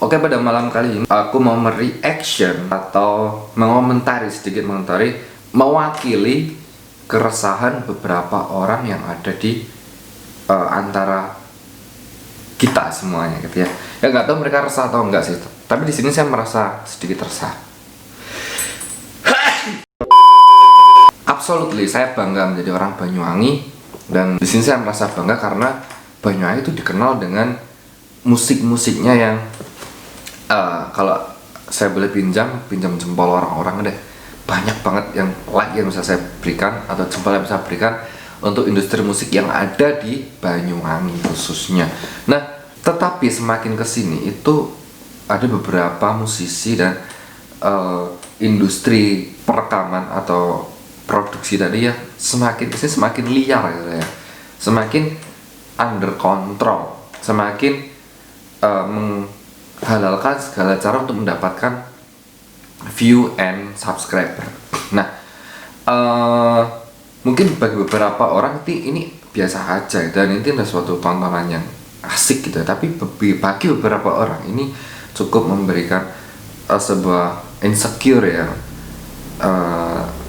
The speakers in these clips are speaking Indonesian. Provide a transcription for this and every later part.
Oke, pada malam kali ini aku mau mereaction atau sedikit mengomentari mewakili keresahan beberapa orang yang ada di antara kita semuanya gitu ya. Ya nggak tahu mereka resah atau enggak sih. Tapi di sini saya merasa sedikit resah. Absolutely, saya bangga menjadi orang Banyuwangi, dan di sini saya merasa bangga karena Banyuwangi itu dikenal dengan musik-musiknya yang kalau saya boleh pinjam jempol orang-orang deh, banyak banget yang like yang bisa saya berikan atau jempol yang bisa berikan untuk industri musik yang ada di Banyuwangi khususnya. Nah, tetapi semakin kesini itu ada beberapa musisi dan industri perekaman atau produksi tadi ya semakin kesini semakin liar gitu ya, semakin under control, semakin menghalalkan segala cara untuk mendapatkan view and subscriber. Nah, mungkin bagi beberapa orang ini biasa aja dan ini adalah suatu tontonan yang asik gitu, tapi bagi beberapa orang ini cukup memberikan sebuah insecure ya,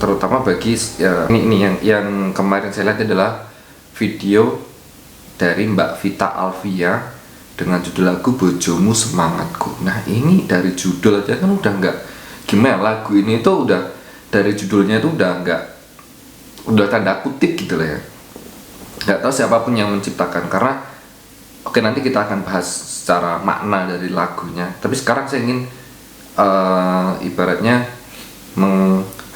terutama bagi ini yang kemarin saya lihat adalah video dari Mbak Vita Alvia dengan judul lagu Bojomu Semangatku. Nah, ini dari judul aja kan udah nggak gimana, lagu ini tuh udah dari judulnya itu udah tanda kutip gitu lah ya. Nggak tahu siapapun yang menciptakan, karena oke, nanti kita akan bahas secara makna dari lagunya. Tapi sekarang saya ingin ibaratnya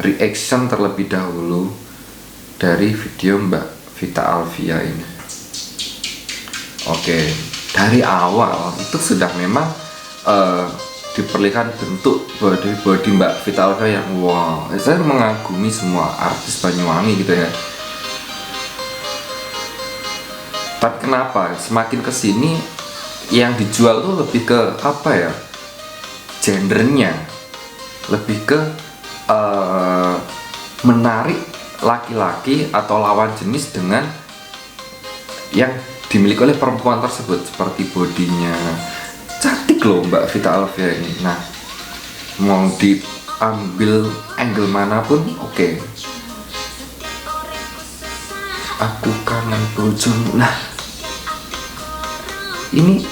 reaction terlebih dahulu dari video Mbak Vita Alvia ini. Oke, dari awal itu sudah memang diperlihatkan bentuk body Mbak Vita Alvia yang wow, saya mengagumi semua artis Banyuwangi gitu ya. Tapi kenapa semakin kesini yang dijual tuh lebih ke apa ya, gendernya, lebih ke menarik laki-laki atau lawan jenis dengan yang dimiliki oleh perempuan tersebut, seperti bodinya cantik loh Mbak Vita Alvia ini. Nah, mau diambil angle manapun oke. Aku kangen bojomu. Nah, ini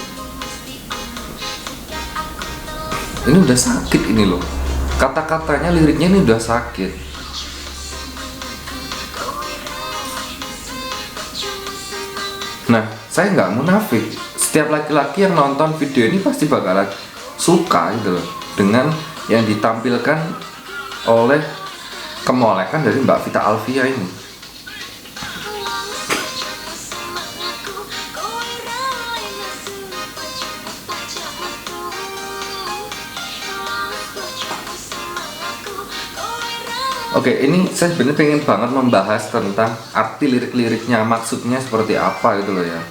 udah sakit ini loh, kata-katanya, liriknya ini udah sakit. Nah, saya nggak munafik, setiap laki-laki yang nonton video ini pasti bakalan suka gitu loh dengan yang ditampilkan oleh kemolekan dari Mbak Vita Alvia ini. Oke, ini saya sebenarnya pengen banget membahas tentang arti lirik-liriknya, maksudnya seperti apa gitu loh ya,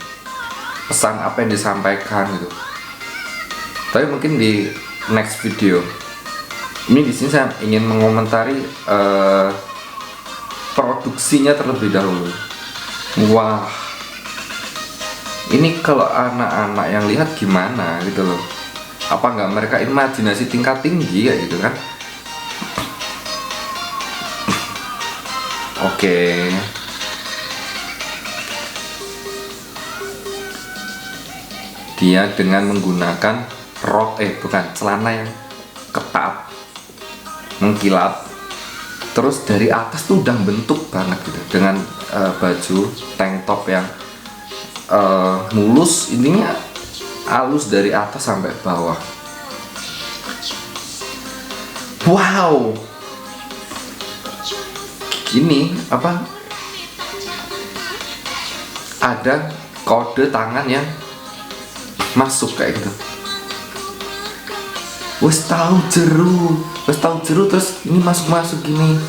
pesan apa yang disampaikan gitu. Tapi mungkin di next video. Ini di sini saya ingin mengomentari produksinya terlebih dahulu. Wah, ini kalau anak-anak yang lihat gimana gitu loh? Apa nggak mereka imajinasi tingkat tinggi ya gitu kan? Oke. Dia dengan menggunakan celana yang ketat, mengkilat, terus dari atas tuh udah bentuk banget gitu, dengan baju tank top yang mulus, ininya halus dari atas sampai bawah. Wow, ini apa, ada kode tangan yang masuk kayak gitu. Wes tahu jeru terus ini masuk gini.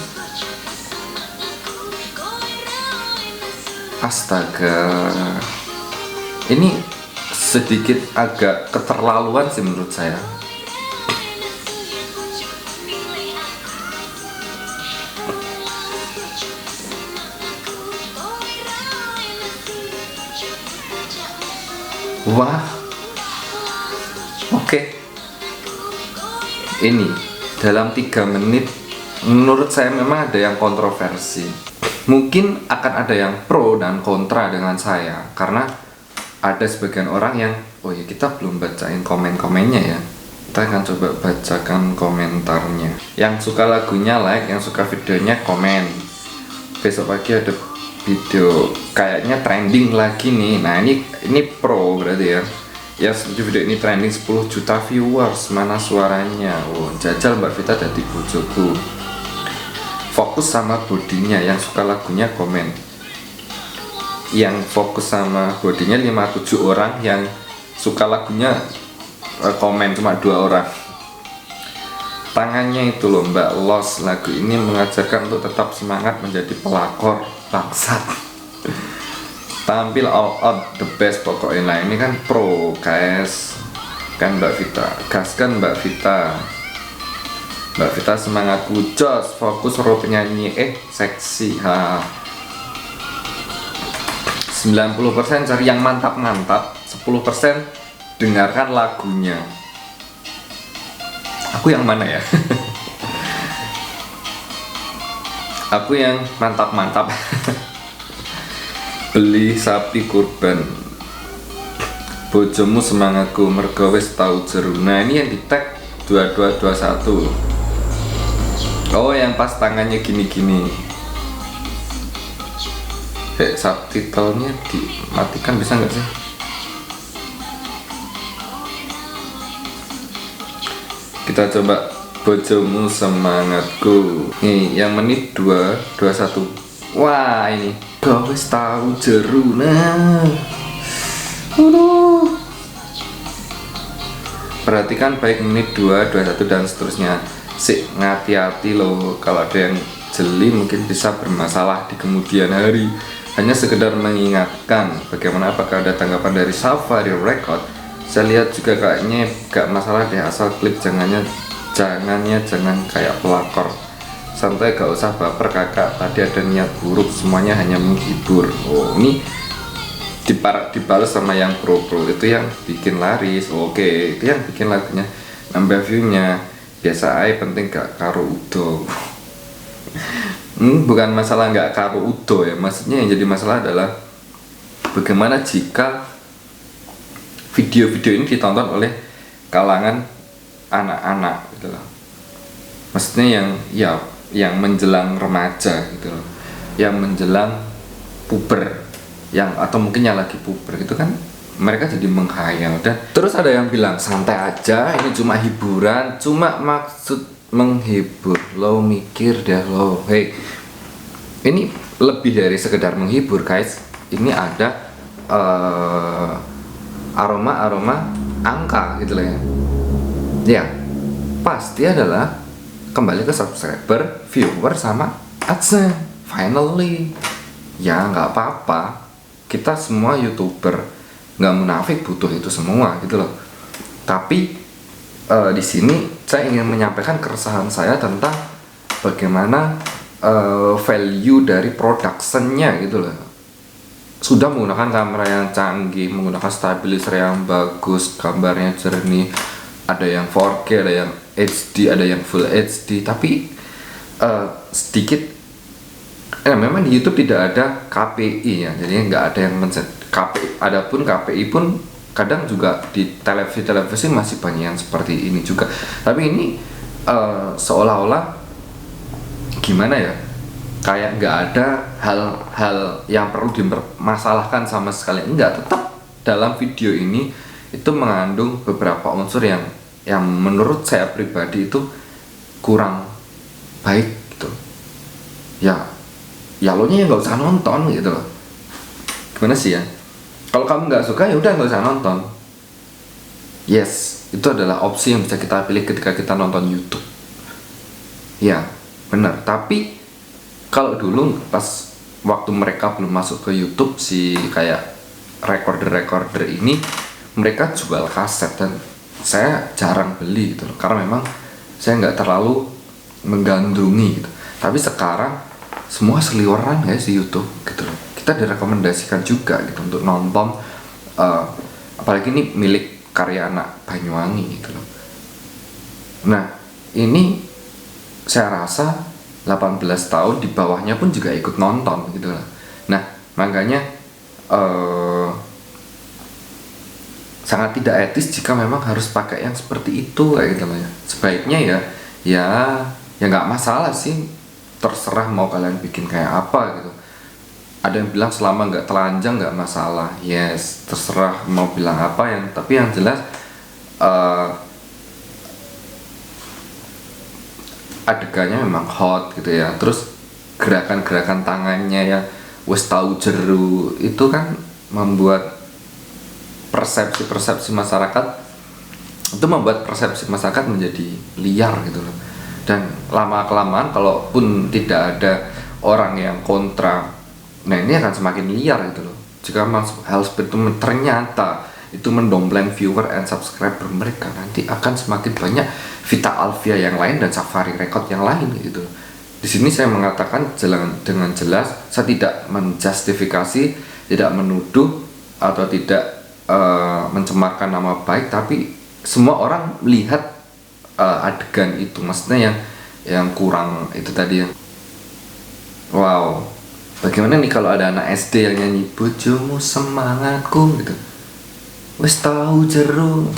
Astaga, ini sedikit agak keterlaluan sih menurut saya. Wah, oke. ini dalam 3 menit menurut saya memang ada yang kontroversi. Mungkin akan ada yang pro dan kontra dengan saya, karena ada sebagian orang yang oh ya, kita belum bacain komen-komennya ya. Kita akan coba bacakan komentarnya. Yang suka lagunya like, yang suka videonya komen. Besok pagi ada video kayaknya trending lagi nih. Nah ini pro berarti ya. Ya video ini trending 10 juta viewers, mana suaranya. Oh, jajal Mbak Vita jadi bojoku. Fokus sama bodinya, yang suka lagunya komen. Yang fokus sama bodinya 5-7 orang, yang suka lagunya komen cuma 2 orang. Tangannya itu loh Mbak Los, lagu ini mengajarkan untuk tetap semangat menjadi pelakor bangsat. Tampil all out the best pokoknya. Nah ini kan pro guys, kan Mbak Vita, gas kan Mbak Vita. Mbak Vita semangat jos, fokus role penyanyi seksi ha. 90% cari yang mantap-mantap, 10% dengarkan lagunya. Aku yang mana ya? Aku yang mantap-mantap. Beli sapi kurban. Bojomu semangatku mergo wis tau jeru. Nah ini yang di tag 2221. Oh yang pas tangannya gini-gini. Subtitlenya dimatikan bisa nggak sih? Kita coba bojomu semangatku. Nih yang menit 221. Wah ini kau wis tahu jeru nah. Perhatikan baik menit 2, 21 dan seterusnya. Sik ngati-hati loh, kalau ada yang jeli mungkin bisa bermasalah di kemudian hari. Hanya sekedar mengingatkan. Bagaimana, apakah ada tanggapan dari Safari Record? Saya lihat juga kayaknya gak masalah deh, asal klip jangan kayak pelakor. Santai, gak usah baper kakak, tadi ada niat buruk, semuanya hanya menghibur. Oh ini dibalas sama yang pro-pro, itu yang bikin laris. Oke, itu yang bikin lagunya nambah view-nya. Biasa aja, penting gak karo udo. Bukan masalah gak karo udo ya, maksudnya yang jadi masalah adalah bagaimana jika video-video ini ditonton oleh kalangan anak-anak gitu loh. Maksudnya yang menjelang remaja gitu loh, yang menjelang puber, yang atau mungkin yang lagi puber gitu kan, mereka jadi menghayal. Dan terus ada yang bilang santai aja, ini cuma hiburan, cuma maksud menghibur. Lo mikir dah lo, hey, ini lebih dari sekedar menghibur guys. Ini ada aroma angka gitu loh ya. Ya pasti adalah kembali ke subscriber, viewer, sama AdSense. Finally ya nggak apa-apa, kita semua YouTuber nggak munafik butuh itu semua gitu loh. Tapi di sini saya ingin menyampaikan keresahan saya tentang bagaimana value dari productionnya gitu loh. Sudah menggunakan kamera yang canggih, menggunakan stabilizer yang bagus, gambarnya jernih, ada yang 4K, ada yang HD, ada yang Full HD, tapi sedikit memang di YouTube tidak ada KPI ya, jadi nggak ada yang men-set KPI. Adapun KPI pun kadang juga di televisi masih banyak yang seperti ini juga. Tapi ini seolah-olah gimana ya, kayak nggak ada hal-hal yang perlu dipermasalahkan sama sekali. Enggak, tetap dalam video ini itu mengandung beberapa unsur yang menurut saya pribadi itu kurang baik gitu. Ya lo nya nggak usah nonton gitu loh. Gimana sih ya? Kalau kamu nggak suka ya udah nggak usah nonton. Yes, itu adalah opsi yang bisa kita pilih ketika kita nonton YouTube. Ya, benar. Tapi kalau dulu pas waktu mereka belum masuk ke YouTube, si kayak recorder ini, mereka jual kaset dan saya jarang beli gitu loh, karena memang saya nggak terlalu menggandrungi gitu. Tapi sekarang semua seliweran ya di YouTube gitu loh. Kita direkomendasikan juga gitu untuk nonton, apalagi ini milik karya anak Banyuwangi gitu loh. Nah ini saya rasa 18 tahun di bawahnya pun juga ikut nonton gitu lah. Nah makanya sangat tidak etis jika memang harus pakai yang seperti itu kayak gitu ya. Sebaiknya ya nggak masalah sih, terserah mau kalian bikin kayak apa gitu. Ada yang bilang selama nggak telanjang nggak masalah, yes, terserah mau bilang apa, tapi yang jelas adegannya memang hot gitu ya. Terus gerakan-gerakan tangannya ya wes tahu jeru itu kan membuat persepsi masyarakat, itu membuat persepsi masyarakat menjadi liar gitu loh. Dan lama kelamaan kalaupun tidak ada orang yang kontra, nah ini akan semakin liar gitu loh. Jika hal seperti itu ternyata itu mendompleng viewer and subscriber mereka, nanti akan semakin banyak Vita Alvia yang lain dan Safari Record yang lain gitu. Di sini saya mengatakan dengan jelas, saya tidak menjustifikasi, tidak menuduh atau tidak mencemarkan nama baik, tapi semua orang melihat adegan itu, maksudnya yang kurang itu tadi yang wow. Bagaimana nih kalau ada anak SD yang nyanyi bojomu semangatku gitu, wis tahu jeru,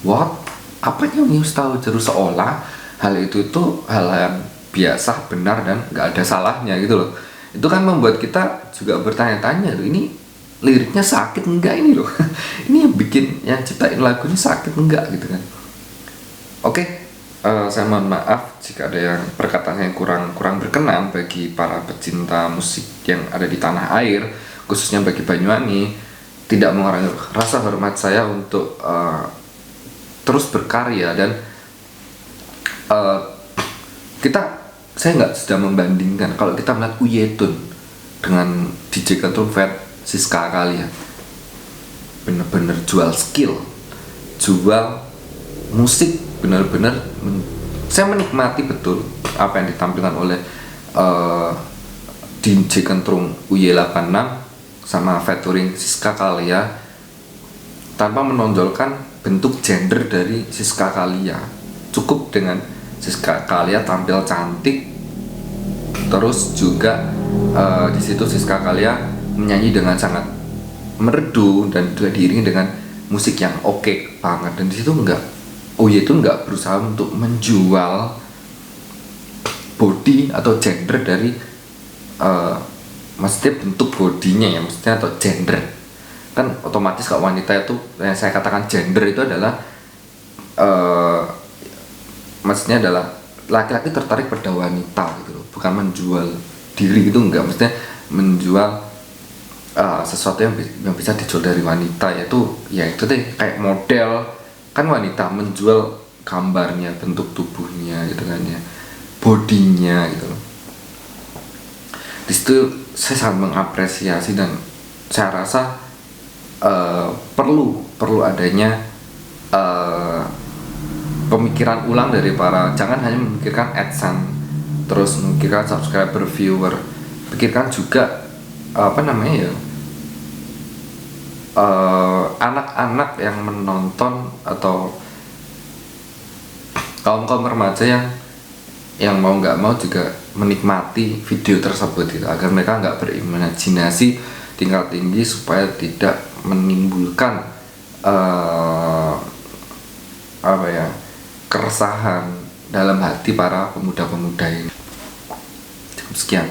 what? Apa nyanyi wis tahu jeru, seolah hal itu tuh hal yang biasa, benar, dan nggak ada salahnya gitu loh. Itu kan membuat kita juga bertanya-tanya loh, ini liriknya sakit enggak ini loh. Ini yang bikin, yang ciptain lagu ini sakit enggak gitu kan. Oke, saya mohon maaf jika ada yang perkataan yang kurang berkenan bagi para pecinta musik yang ada di tanah air, khususnya bagi Banyuwangi. Tidak mengurangi rasa hormat saya untuk terus berkarya, dan saya nggak sedang membandingkan. Kalau kita melihat Uyetun dengan DJ Control Fat Siska Kalia, bener-bener jual skill, jual musik, bener-bener saya menikmati betul apa yang ditampilkan oleh DJ Kentrung UY86 sama featuring Siska Kalia, tanpa menonjolkan bentuk gender dari Siska Kalia. Cukup dengan Siska Kalia tampil cantik, terus juga di situ Siska Kalia menyanyi dengan sangat merdu dan juga diiringi dengan musik yang oke banget. Dan di situ itu enggak berusaha untuk menjual body atau gender dari maksudnya bentuk bodinya ya, maksudnya atau gender. Kan otomatis kalau wanita itu yang saya katakan gender itu adalah maksudnya adalah laki-laki tertarik pada wanita gitu loh, bukan menjual diri gitu, enggak, maksudnya menjual sesuatu yang bisa dijual dari wanita, yaitu deh kayak model kan, wanita menjual gambarnya, bentuk tubuhnya gitu kan ya, bodinya gitu loh. Di situ saya sangat mengapresiasi, dan saya rasa perlu adanya pemikiran ulang dari jangan hanya memikirkan AdSense, terus memikirkan subscriber, viewer, pikirkan juga anak-anak yang menonton atau kaum remaja yang mau nggak mau juga menikmati video tersebut gitu, agar mereka nggak berimajinasi tingkat tinggi supaya tidak menimbulkan keresahan dalam hati para pemuda-pemuda ini. Cukup sekian.